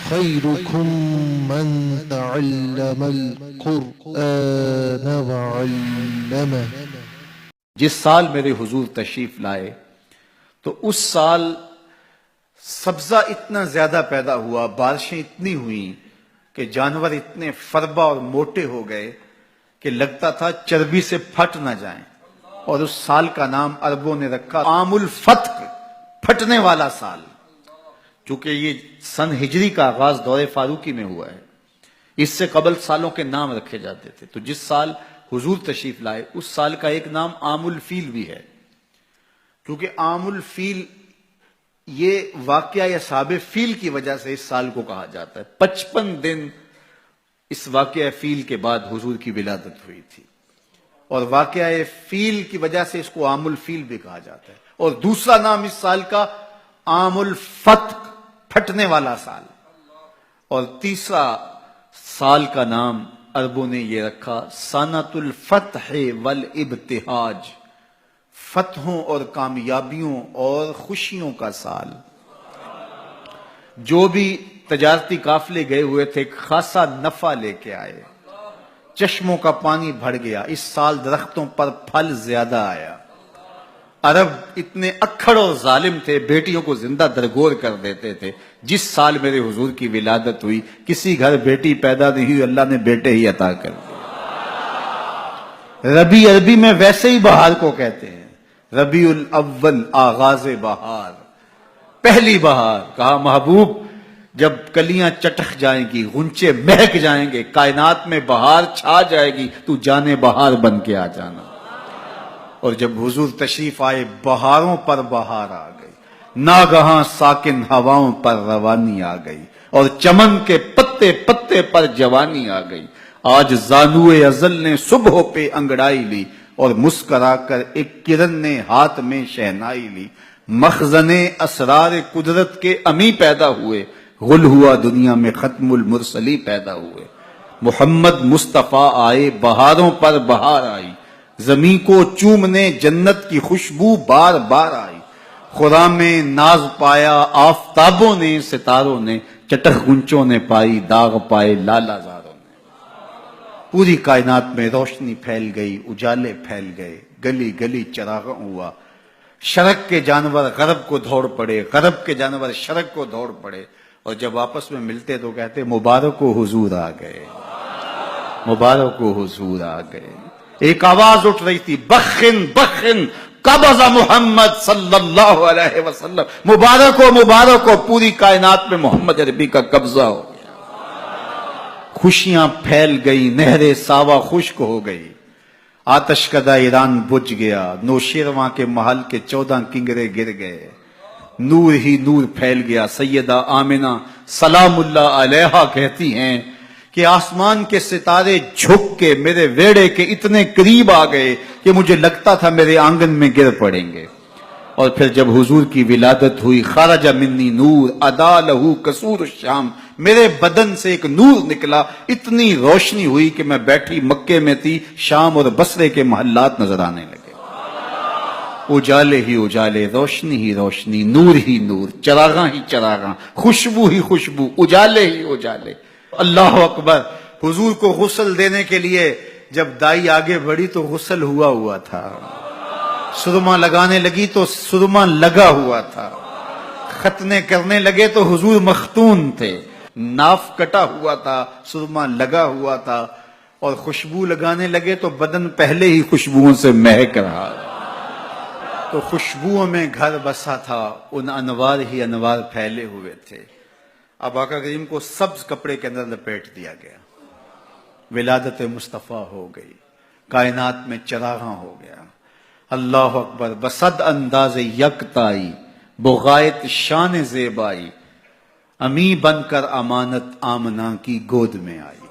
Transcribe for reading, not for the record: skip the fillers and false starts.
خيركم من تعلم القرآن وعلمه۔ جس سال میرے حضور تشریف لائے تو اس سال سبزہ اتنا زیادہ پیدا ہوا، بارشیں اتنی ہوئیں کہ جانور اتنے فربا اور موٹے ہو گئے کہ لگتا تھا چربی سے پھٹ نہ جائیں، اور اس سال کا نام عربوں نے رکھا عام الفتق، پھٹنے والا سال، چونکہ یہ سن ہجری کا آغاز دور فاروقی میں ہوا ہے۔ اس سے قبل سالوں کے نام رکھے جاتے تھے، تو جس سال حضور تشریف لائے اس سال کا ایک نام عام الفیل بھی ہے، کیونکہ عام الفیل یہ واقعہ اصحاب فیل کی وجہ سے اس سال کو کہا جاتا ہے۔ 55 دن اس واقعہ فیل کے بعد حضور کی ولادت ہوئی تھی، اور واقعہ فیل کی وجہ سے اس کو عام الفیل بھی کہا جاتا ہے۔ اور دوسرا نام اس سال کا عام الفتق، پھٹنے والا سال، اور تیسرا سال کا نام عربوں نے یہ رکھا سنۃ الفتح والابتہاج، فتحوں اور کامیابیوں اور خوشیوں کا سال۔ جو بھی تجارتی قافلے گئے ہوئے تھے خاصا نفع لے کے آئے، چشموں کا پانی بڑھ گیا، اس سال درختوں پر پھل زیادہ آیا۔ عرب اتنے اکھڑ اور ظالم تھے، بیٹیوں کو زندہ درگور کر دیتے تھے۔ جس سال میرے حضور کی ولادت ہوئی کسی گھر بیٹی پیدا نہیں ہوئی، اللہ نے بیٹے ہی عطا کر دیے۔ ربیع عربی میں ویسے ہی بہار کو کہتے ہیں، ربیع الاول آغاز بہار، پہلی بہار۔ کہا محبوب جب کلیاں چٹک جائیں گی، غنچے مہک جائیں گے، کائنات میں بہار چھا جائے گی، تو جانے بہار بن کے آ جانا۔ اور جب حضور تشریف آئے بہاروں پر بہار آ گئی، ناگہاں ساکن ہواؤں پر روانی آ گئی، اور چمن کے پتے پتے پر جوانی آ گئی۔ آج زانوئے ازل نے صبح پہ انگڑائی لی، اور مسکرا کر ایک کرن نے ہاتھ میں شہنائی لی۔ مخزن اسرار قدرت کے امی پیدا ہوئے، غل ہوا دنیا میں ختم المرسلی پیدا ہوئے۔ محمد مصطفیٰ آئے، بہاروں پر بہار آئی، زمین کو چومنے جنت کی خوشبو بار بار آئی۔ خرام میں ناز پایا آفتابوں نے، ستاروں نے، چٹخ گنچوں نے پائی، داغ پائے لالا زاروں نے۔ پوری کائنات میں روشنی پھیل گئی، اجالے پھیل گئے، گلی گلی چراغاں ہوا۔ شرق کے جانور غرب کو دوڑ پڑے، غرب کے جانور شرق کو دوڑ پڑے، اور جب آپس میں ملتے تو کہتے مبارک و حضور آ گئے، مبارک و حضور آ گئے۔ ایک آواز اٹھ رہی تھی، بخن بخن قبض محمد صلی اللہ علیہ وسلم، مبارک ہو مبارک ہو، پوری کائنات میں محمد عربی کا قبضہ ہو گیا۔ خوشیاں پھیل گئی، نہر ساوا خشک ہو گئی، آتش کدہ ایران بجھ گیا، نوشیرواں کے محل کے 14 کنگرے گر گئے، نور ہی نور پھیل گیا۔ سیدہ آمنہ سلام اللہ علیہا کہتی ہیں کہ آسمان کے ستارے جھک کے میرے ویڑے کے اتنے قریب آ گئے کہ مجھے لگتا تھا میرے آنگن میں گر پڑیں گے۔ اور پھر جب حضور کی ولادت ہوئی، خرج منی نور ادا لہو قصور الشام، میرے بدن سے ایک نور نکلا، اتنی روشنی ہوئی کہ میں بیٹھی مکے میں تھی، شام اور بصرے کے محلات نظر آنے لگے۔ اجالے ہی اجالے، روشنی ہی روشنی، نور ہی نور، چراغاں ہی چراغاں، خوشبو ہی خوشبو، اجالے ہی اجالے۔ اللہ اکبر۔ حضور کو غسل دینے کے لیے جب دائی آگے بڑھی تو غسل ہوا تھا، سرما لگانے لگی تو سرما لگا ہوا تھا، ختنے کرنے لگے تو حضور مختون تھے، ناف کٹا ہوا تھا، سرما لگا ہوا تھا، اور خوشبو لگانے لگے تو بدن پہلے ہی خوشبوؤں سے مہک رہا، تو خوشبوؤں میں گھر بسا تھا، ان انوار ہی انوار پھیلے ہوئے تھے۔ اب آقا کریم کو سبز کپڑے کے اندر لپیٹ دیا گیا، ولادت مصطفیٰ ہو گئی، کائنات میں چراغاں ہو گیا۔ اللہ اکبر۔ بصد انداز یکتائی، بغایت شان زیبائی، امی بن کر امانت آمنہ کی گود میں آئی۔